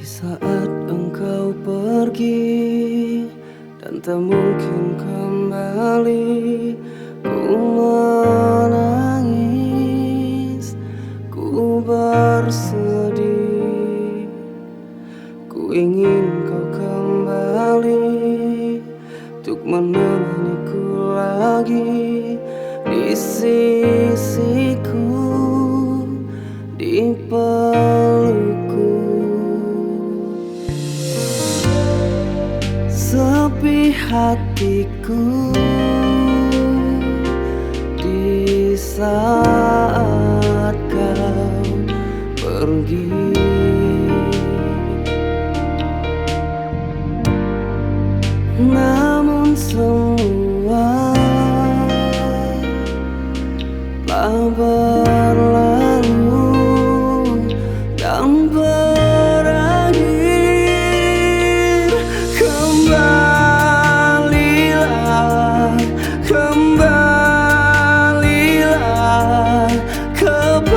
Di saat engkau pergi dan tak mungkin kembali, ku menangis, ku bersedih. Ku ingin kau kembali untuk menemaniku lagi di sisiku, di pelukku. Sepi hatiku di saat kau pergi. Namun semua telah berlalu dan berakhir. Kembalilah, kembalilah kepadaku.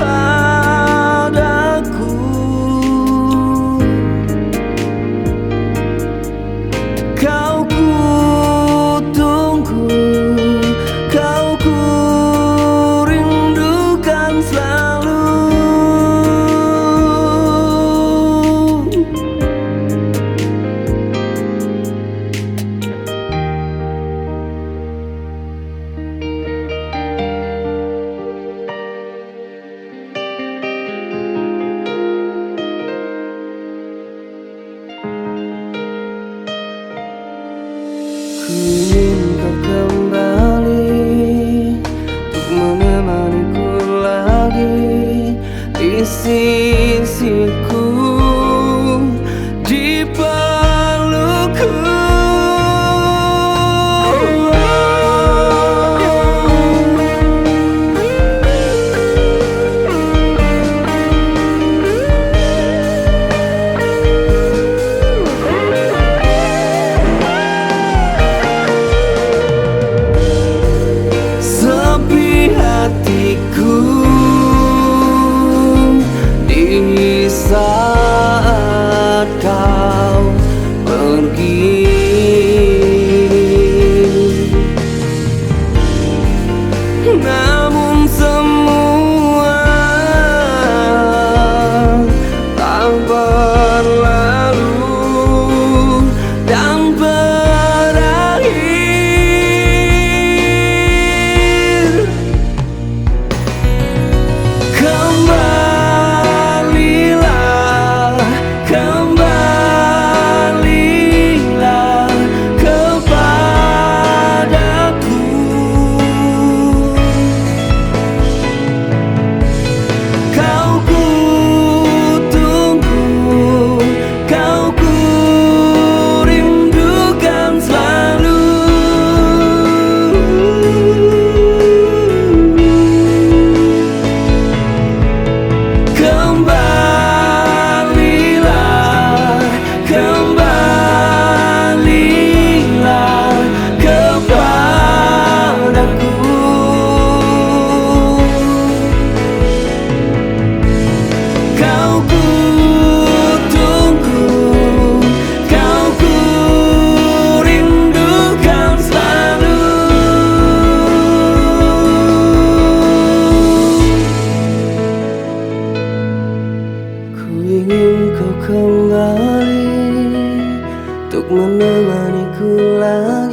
Kau ku tunggu, kau ku rindukan selalu. Ku ingin kau kembali untuk menemaniku lagi di sisiku, di pelukku. Hatiku di saat kau pergi. Namun semua tak berlalu dan berakhir. Kembalilah, kembalilah kepadaku. Kau ku tunggu, kau ku rindukan selalu. Kembalilah, kembalilah kepadaku. Kau ku tunggu, kau ku rindukan selalu. Ku ingin kau kembali untuk menemaniku lagi